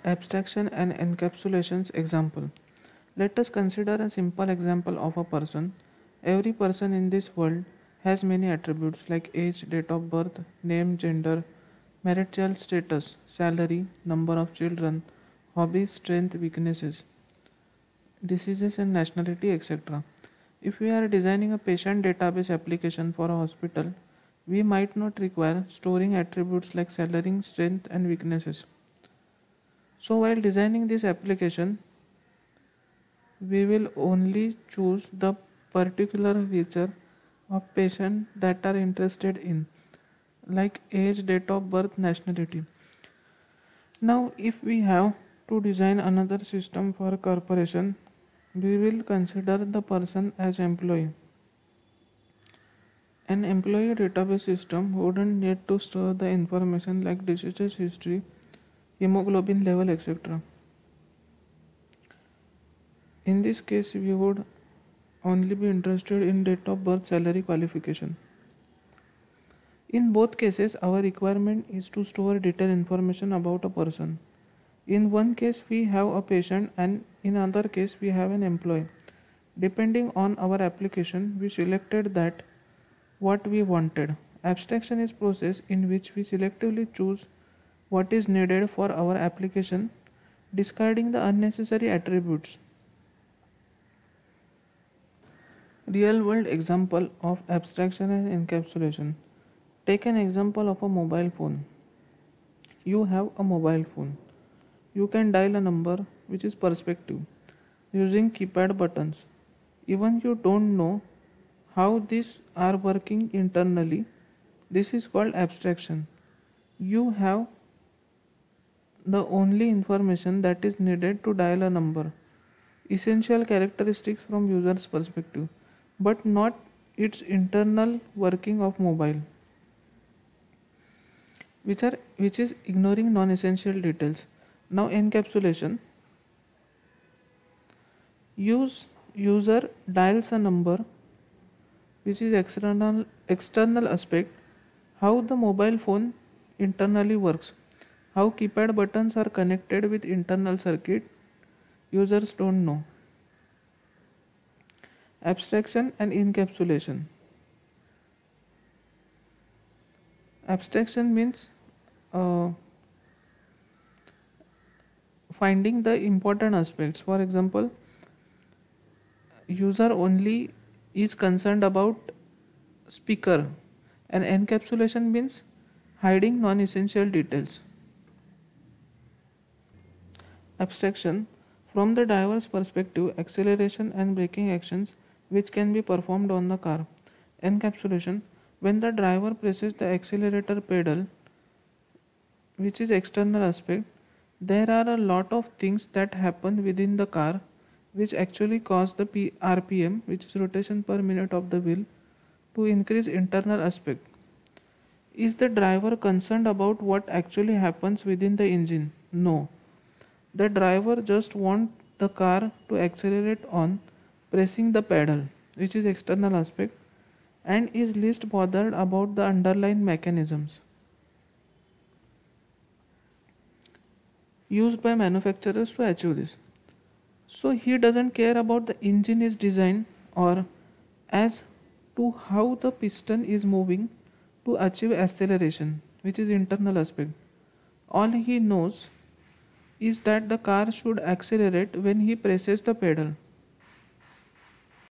Abstraction and encapsulations example. Let us consider a simple example of a person. Every person in this world has many attributes like age, date of birth, name, gender, marital status, salary, number of children, hobbies, strength, weaknesses, diseases and nationality, etc. If we are designing a patient database application for a hospital, we might not require storing attributes like salary, strength and weaknesses. So while designing this application, we will only choose the particular feature of patient that are interested in, like age, date of birth, nationality. Now if we have to design another system for a corporation, we will consider the person as employee. An employee database system wouldn't need to store the information like diseases history, hemoglobin level, etc. In this case, we would only be interested in date of birth, salary, qualification. In both cases, our requirement is to store detailed information about a person. In one case, we have a patient, and in another case, we have an employee. Depending on our application, we selected that what we wanted. Abstraction is process in which we selectively choose what is needed for our application, discarding the unnecessary attributes. Real world example of abstraction and encapsulation. Take an example of a mobile phone. You have a mobile phone. You can dial a number which is perspective using keypad buttons. Even you don't know how these are working internally. This is called abstraction. You have the only information that is needed to dial a number, essential characteristics from user's perspective, but not its internal working of mobile, which is ignoring non-essential details. Now encapsulation. User dials a number which is external aspect, how the mobile phone internally works, how keypad buttons are connected with internal circuit, users don't know. Abstraction and encapsulation. Abstraction means finding the important aspects. For example, user only is concerned about speaker, and encapsulation means hiding non-essential details. Abstraction. From the driver's perspective, acceleration and braking actions which can be performed on the car. Encapsulation. When the driver presses the accelerator pedal, which is external aspect, there are a lot of things that happen within the car which actually cause the RPM, which is rotation per minute of the wheel, to increase internal aspect. Is the driver concerned about what actually happens within the engine? No. The driver just wants the car to accelerate on pressing the pedal, which is external aspect, and is least bothered about the underlying mechanisms used by manufacturers to achieve this. So he doesn't care about the engine is designed or as to how the piston is moving to achieve acceleration, which is internal aspect. All he knows is that the car should accelerate when he presses the pedal.